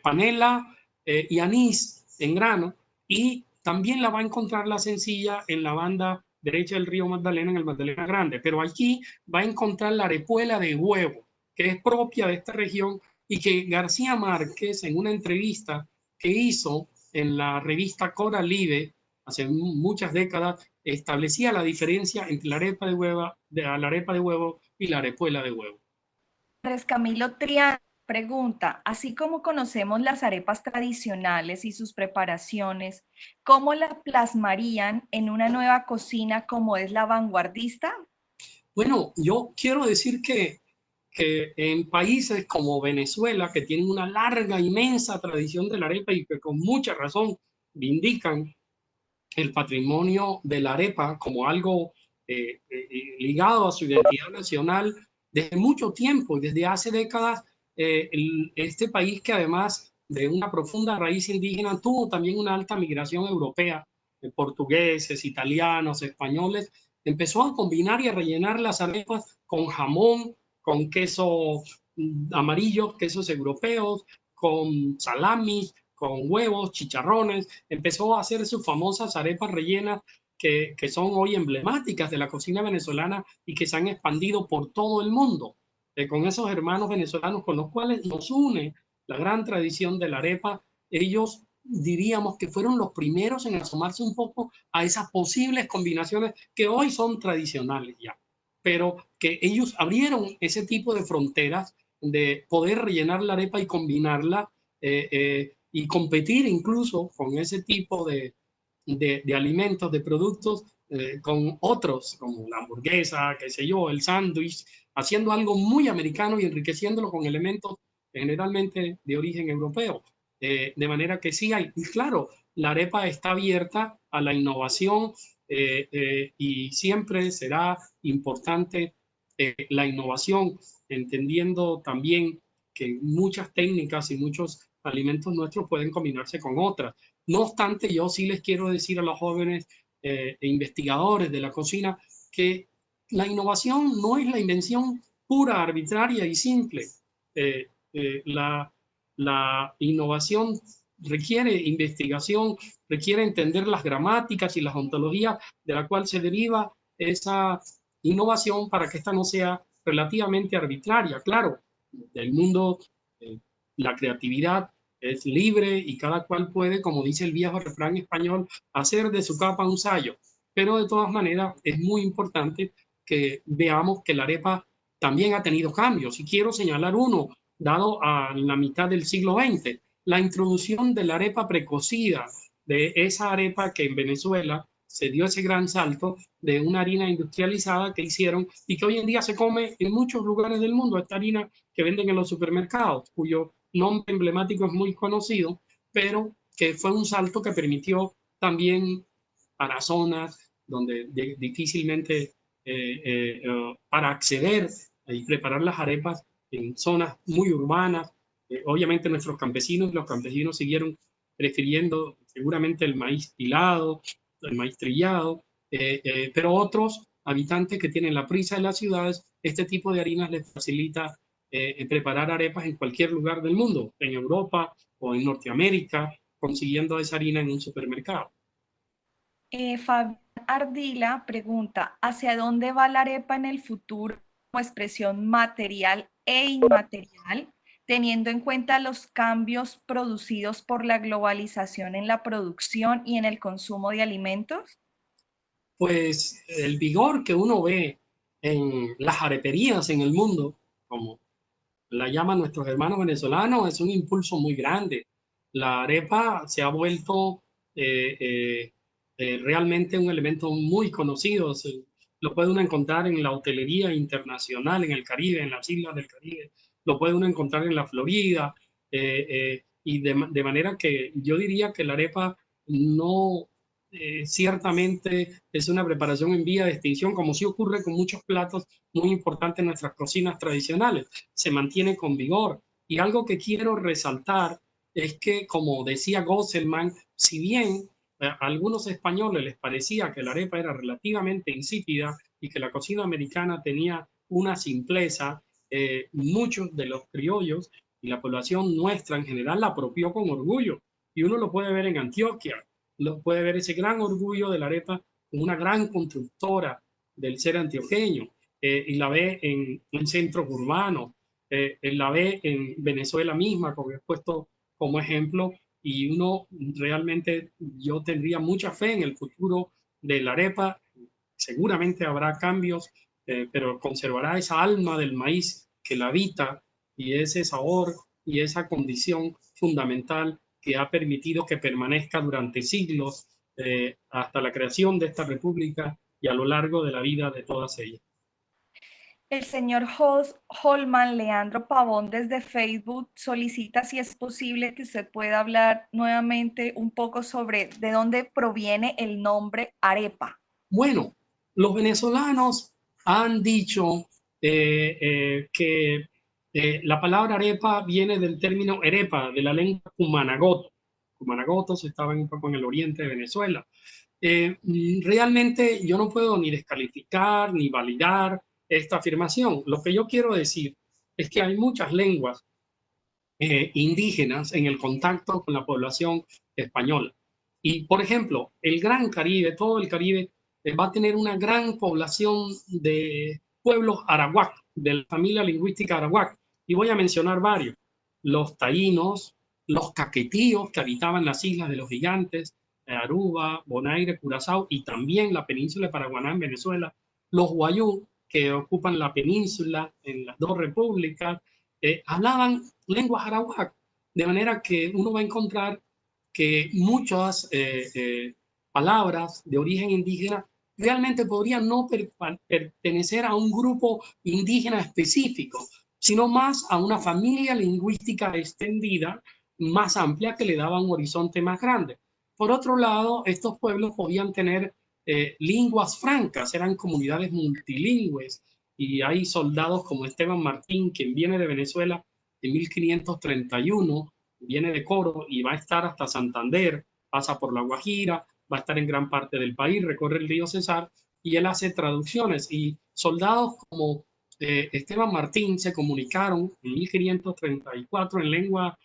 panela y anís en grano, y también la va a encontrar la sencilla en la banda derecha del río Magdalena, en el Magdalena Grande, pero aquí va a encontrar la arepuela de huevo, que es propia de esta región y que García Márquez en una entrevista que hizo en la revista Coralive hace muchas décadas establecía la diferencia entre la arepa de huevo y la arepuela de huevo. Andrés Camilo Triana pregunta, así como conocemos las arepas tradicionales y sus preparaciones, ¿cómo la plasmarían en una nueva cocina como es la vanguardista? Bueno, yo quiero decir que en países como Venezuela, que tienen una larga, inmensa tradición de la arepa y que con mucha razón vindican el patrimonio de la arepa como algo ligado a su identidad nacional desde mucho tiempo y desde hace décadas, este país que además de una profunda raíz indígena tuvo también una alta migración europea, portugueses, italianos, españoles, empezó a combinar y a rellenar las arepas con jamón, con queso amarillo, quesos europeos, con salami, con huevos, chicharrones, empezó a hacer sus famosas arepas rellenas que son hoy emblemáticas de la cocina venezolana y que se han expandido por todo el mundo. Con esos hermanos venezolanos con los cuales nos une la gran tradición de la arepa, ellos diríamos que fueron los primeros en asomarse un poco a esas posibles combinaciones que hoy son tradicionales ya, pero que ellos abrieron ese tipo de fronteras de poder rellenar la arepa y combinarla y competir incluso con ese tipo de alimentos, de productos, con otros, como la hamburguesa, qué sé yo, el sándwich, haciendo algo muy americano y enriqueciéndolo con elementos generalmente de origen europeo. De manera que sí hay, y claro, la arepa está abierta a la innovación y siempre será importante la innovación, entendiendo también que muchas técnicas y muchos alimentos nuestros pueden combinarse con otras. No obstante, yo sí les quiero decir a los jóvenes e investigadores de la cocina que la innovación no es la invención pura, arbitraria y simple. Eh, eh, la, la innovación requiere investigación, requiere entender las gramáticas y las ontologías de la cual se deriva esa innovación para que esta no sea relativamente arbitraria. Claro, del mundo, la creatividad es libre y cada cual puede, como dice el viejo refrán español, hacer de su capa un sayo. Pero de todas maneras es muy importante que veamos que la arepa también ha tenido cambios. Y quiero señalar uno, dado a la mitad del siglo XX, la introducción de la arepa precocida, de esa arepa que en Venezuela se dio ese gran salto de una harina industrializada que hicieron y que hoy en día se come en muchos lugares del mundo, esta harina que venden en los supermercados, cuyo nombre emblemático es muy conocido, pero que fue un salto que permitió también para zonas donde difícilmente para acceder y preparar las arepas en zonas muy urbanas. Obviamente nuestros campesinos, los campesinos siguieron prefiriendo seguramente el maíz pilado, el maíz trillado, pero otros habitantes que tienen la prisa de las ciudades, este tipo de harinas les facilita preparar arepas en cualquier lugar del mundo, en Europa o en Norteamérica, consiguiendo esa harina en un supermercado. Fabián Ardila pregunta, ¿hacia dónde va la arepa en el futuro como expresión material e inmaterial, teniendo en cuenta los cambios producidos por la globalización en la producción y en el consumo de alimentos? Pues el vigor que uno ve en las areperías en el mundo, como la llaman nuestros hermanos venezolanos, es un impulso muy grande. La arepa se ha vuelto realmente un elemento muy conocido. Lo puede uno encontrar en la hotelería internacional, en el Caribe, en las islas del Caribe. Lo puede uno encontrar en la Florida. Y de manera que yo diría que la arepa no ciertamente es una preparación en vía de extinción, como sí ocurre con muchos platos muy importantes en nuestras cocinas tradicionales. Se mantiene con vigor. Y algo que quiero resaltar es que, como decía Gosselman, si bien a algunos españoles les parecía que la arepa era relativamente insípida y que la cocina americana tenía una simpleza, muchos de los criollos y la población nuestra en general la apropió con orgullo. Y uno lo puede ver en Antioquia, lo puede ver ese gran orgullo de la arepa como una gran constructora del ser antioqueño, y la ve en centros urbanos, la ve en Venezuela misma, como he puesto como ejemplo, y uno realmente, yo tendría mucha fe en el futuro de la arepa. Seguramente habrá cambios, pero conservará esa alma del maíz que la habita y ese sabor y esa condición fundamental que ha permitido que permanezca durante siglos hasta la creación de esta república y a lo largo de la vida de todas ellas. El señor Holman Leandro Pavón desde Facebook solicita si es posible que usted pueda hablar nuevamente un poco sobre de dónde proviene el nombre arepa. Bueno, los venezolanos han dicho que la palabra arepa viene del término arepa, de la lengua cumanagoto. Cumanagotos estaban un poco en el oriente de Venezuela. Realmente yo no puedo ni descalificar ni validar esta afirmación. Lo que yo quiero decir es que hay muchas lenguas indígenas en el contacto con la población española. Y, por ejemplo, el Gran Caribe, todo el Caribe, va a tener una gran población de pueblos arawak, de la familia lingüística arawak. Y voy a mencionar varios. Los taínos, los caquetíos, que habitaban las islas de los gigantes, Aruba, Bonaire, Curazao, y también la península de Paraguaná en Venezuela. Los guayú, que ocupan la península en las dos repúblicas, hablaban lenguas arawak, de manera que uno va a encontrar que muchas palabras de origen indígena realmente podrían no pertenecer a un grupo indígena específico, sino más a una familia lingüística extendida, más amplia, que le daba un horizonte más grande. Por otro lado, estos pueblos podían tener lenguas francas, eran comunidades multilingües, y hay soldados como Esteban Martín, quien viene de Venezuela en 1531, viene de Coro y va a estar hasta Santander, pasa por La Guajira, va a estar en gran parte del país, recorre el río Cesar, y él hace traducciones, y soldados como Esteban Martín se comunicaron en 1534 en lengua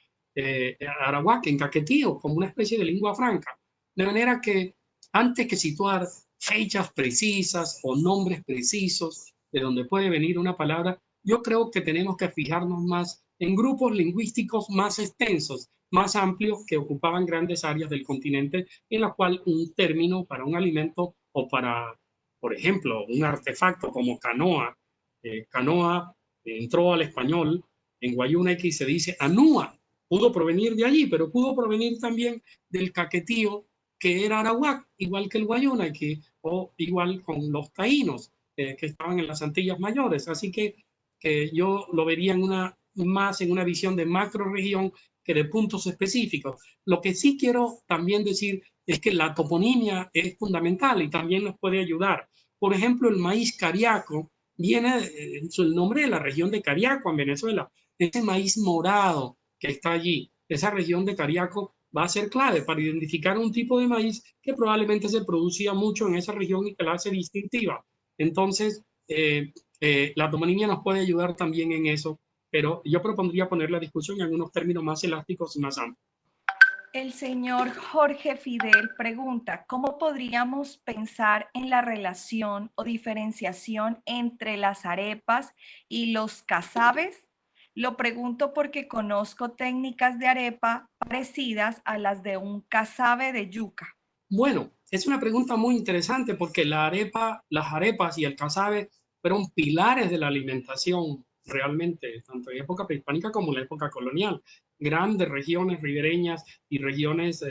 arawak, en caquetío, como una especie de lengua franca. De manera que antes que situar fechas precisas o nombres precisos de donde puede venir una palabra, yo creo que tenemos que fijarnos más en grupos lingüísticos más extensos, más amplios, que ocupaban grandes áreas del continente, en la cual un término para un alimento o para, por ejemplo, un artefacto como canoa, canoa entró al español en Guayuna y se dice anúa, pudo provenir de allí, pero pudo provenir también del caquetío, que era arawak, igual que el Guayuna, o igual con los taínos, que estaban en las Antillas Mayores. Así que yo lo vería más en una visión de macro región que de puntos específicos. Lo que sí quiero también decir es que la toponimia es fundamental y también nos puede ayudar. Por ejemplo, el maíz cariaco viene el nombre de la región de Cariaco en Venezuela. Ese maíz morado que está allí, esa región de Cariaco, va a ser clave para identificar un tipo de maíz que probablemente se producía mucho en esa región y que la hace distintiva. Entonces, la toponimia nos puede ayudar también en eso, pero yo propondría poner la discusión en unos términos más elásticos y más amplios. El señor Jorge Fidel pregunta, ¿cómo podríamos pensar en la relación o diferenciación entre las arepas y los casabes? Lo pregunto porque conozco técnicas de arepa parecidas a las de un casabe de yuca. Bueno, es una pregunta muy interesante porque las arepas y el casabe fueron pilares de la alimentación realmente, tanto en época prehispánica como en la época colonial. Grandes regiones ribereñas y regiones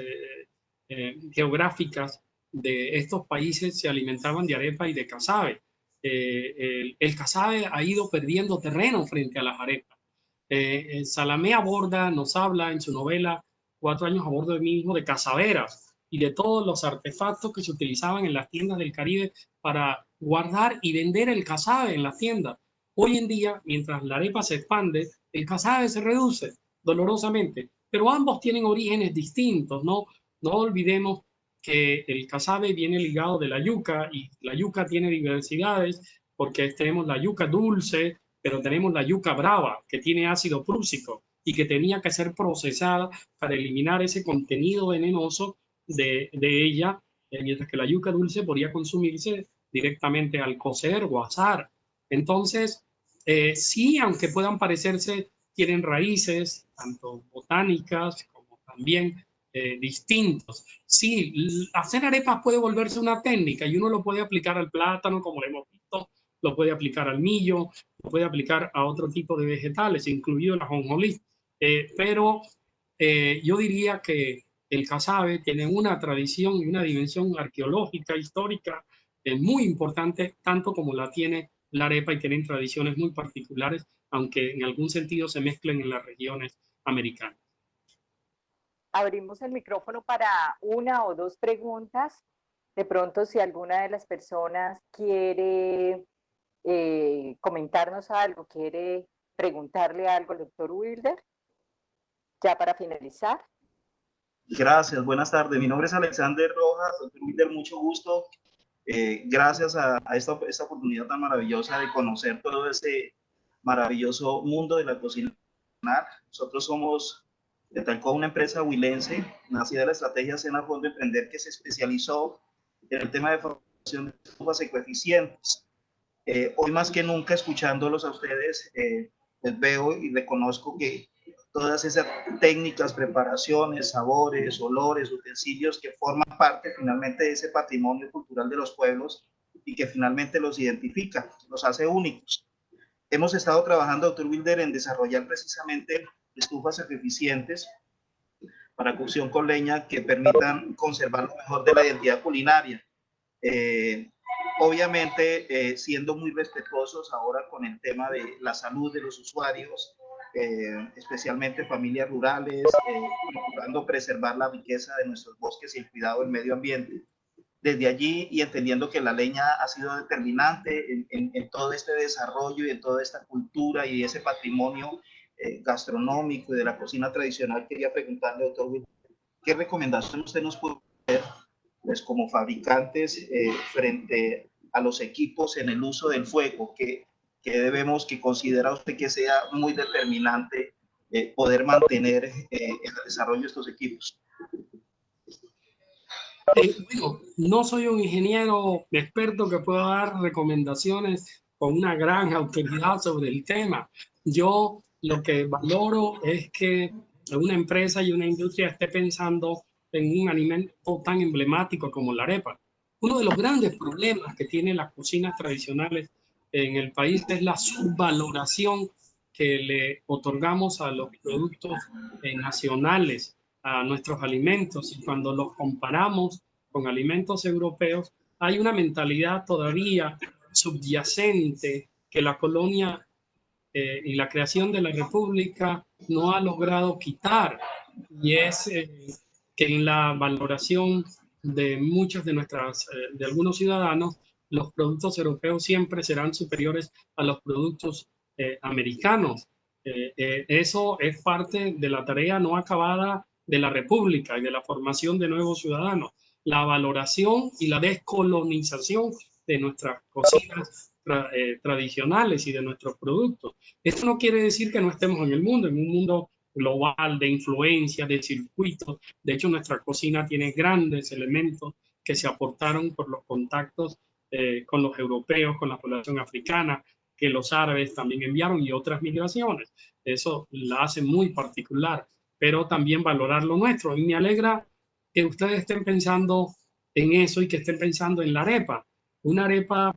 geográficas de estos países se alimentaban de arepa y de casabe. El casabe ha ido perdiendo terreno frente a las arepas. Salamé Aborda nos habla en su novela 4 años a bordo de mí mismo de casaberas y de todos los artefactos que se utilizaban en las tiendas del Caribe para guardar y vender el casabe en las tiendas. Hoy en día, mientras la arepa se expande, el casabe se reduce dolorosamente, pero ambos tienen orígenes distintos, ¿no? No olvidemos que el casabe viene ligado de la yuca y la yuca tiene diversidades porque tenemos la yuca dulce, pero tenemos la yuca brava, que tiene ácido prúsico y que tenía que ser procesada para eliminar ese contenido venenoso de ella, mientras que la yuca dulce podría consumirse directamente al cocer o asar. Entonces, sí, aunque puedan parecerse, tienen raíces, tanto botánicas como también distintos. Sí, hacer arepas puede volverse una técnica y uno lo puede aplicar al plátano, como lo hemos visto lo puede aplicar al millo, lo puede aplicar a otro tipo de vegetales, incluido la ajonjolí. Pero yo diría que el casabe tiene una tradición y una dimensión arqueológica, histórica, muy importante, tanto como la tiene la arepa, y tienen tradiciones muy particulares, aunque en algún sentido se mezclen en las regiones americanas. Abrimos el micrófono para una o dos preguntas. De pronto, si alguna de las personas quiere comentarnos algo, quiere preguntarle algo al doctor Wilder, ya para finalizar. Gracias, buenas tardes. Mi nombre es Alexander Rojas. Doctor Wilder, mucho gusto. Gracias a esta oportunidad tan maravillosa de conocer todo ese maravilloso mundo de la cocina. Nosotros somos de Talco, una empresa huilense, nacida de la estrategia Cena Fondo Emprender, que se especializó en el tema de fabricación de estufas ecoeficientes. Hoy más que nunca, escuchándolos a ustedes, les veo y reconozco que todas esas técnicas, preparaciones, sabores, olores, utensilios que forman parte finalmente de ese patrimonio cultural de los pueblos y que finalmente los identifica, los hace únicos. Hemos estado trabajando, doctor Wilder, en desarrollar precisamente estufas eficientes para cocción con leña que permitan conservar lo mejor de la identidad culinaria. Obviamente, siendo muy respetuosos ahora con el tema de la salud de los usuarios, especialmente familias rurales, procurando preservar la riqueza de nuestros bosques y el cuidado del medio ambiente. Desde allí, y entendiendo que la leña ha sido determinante en todo este desarrollo y en toda esta cultura y ese patrimonio gastronómico y de la cocina tradicional, quería preguntarle, doctor Wilder, ¿qué recomendación usted nos puede dar, pues, como fabricantes frente a los equipos en el uso del fuego, que debemos, que considera usted que sea muy determinante poder mantener el desarrollo de estos equipos? Bueno, no soy un ingeniero experto que pueda dar recomendaciones con una gran autoridad sobre el tema. Yo lo que valoro es que una empresa y una industria esté pensando en un alimento tan emblemático como la arepa. Uno de los grandes problemas que tienen las cocinas tradicionales en el país es la subvaloración que le otorgamos a los productos nacionales, a nuestros alimentos, y cuando los comparamos con alimentos europeos, hay una mentalidad todavía subyacente que la colonia y la creación de la República no ha logrado quitar, y es que en la valoración de muchos de algunos ciudadanos, los productos europeos siempre serán superiores a los productos americanos. Eso es parte de la tarea no acabada de la República y de la formación de nuevos ciudadanos, la valoración y la descolonización de nuestras cocinas tradicionales y de nuestros productos. Esto no quiere decir que no estemos en un mundo global de influencia, de circuitos. De hecho, nuestra cocina tiene grandes elementos que se aportaron por los contactos con los europeos, con la población africana, que los árabes también enviaron, y otras migraciones. Eso la hace muy particular, pero también valorar lo nuestro. Y me alegra que ustedes estén pensando en eso y que estén pensando en la arepa. Una arepa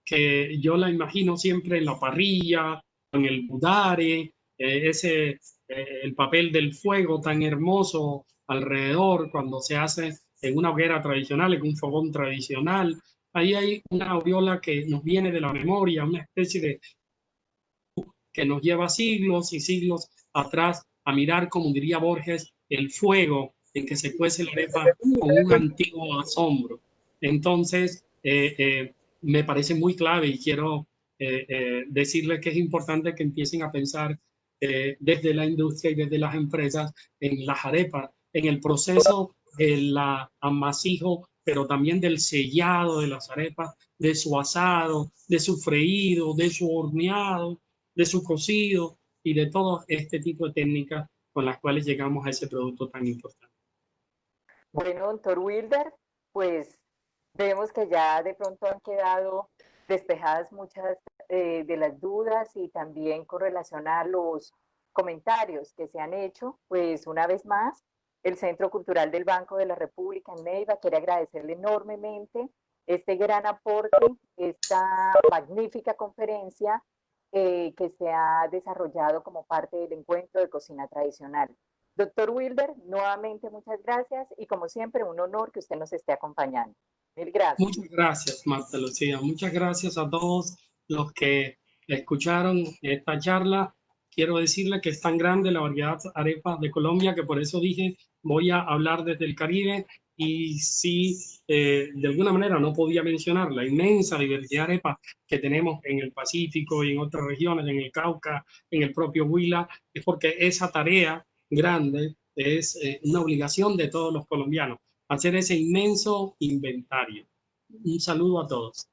que yo la imagino siempre en la parrilla, en el budare, el papel del fuego tan hermoso alrededor cuando se hace en una hoguera tradicional, en un fogón tradicional. Ahí hay una aureola que nos viene de la memoria, una especie de que nos lleva siglos y siglos atrás a mirar, como diría Borges, el fuego en que se cuece la arepa con un antiguo asombro. Entonces, me parece muy clave, y quiero decirles que es importante que empiecen a pensar desde la industria y desde las empresas en las arepas, en el proceso del amasijo, pero también del sellado de las arepas, de su asado, de su freído, de su horneado, de su cocido y de todo este tipo de técnicas con las cuales llegamos a ese producto tan importante. Bueno, doctor Wilder, pues vemos que ya de pronto han quedado despejadas muchas de las dudas, y también con relación a los comentarios que se han hecho. Pues una vez más, el Centro Cultural del Banco de la República en Neiva quiere agradecerle enormemente este gran aporte, esta magnífica conferencia que se ha desarrollado como parte del encuentro de cocina tradicional. Doctor Wilber, nuevamente muchas gracias y como siempre un honor que usted nos esté acompañando. Mil gracias. Muchas gracias, Marta Lucía. Muchas gracias a todos los que escucharon esta charla. Quiero decirle que es tan grande la variedad de arepas de Colombia que por eso dije voy a hablar desde el Caribe y sí, de alguna manera no podía mencionar la inmensa diversidad de arepas que tenemos en el Pacífico y en otras regiones, en el Cauca, en el propio Huila, es porque esa tarea grande es una obligación de todos los colombianos, hacer ese inmenso inventario. Un saludo a todos.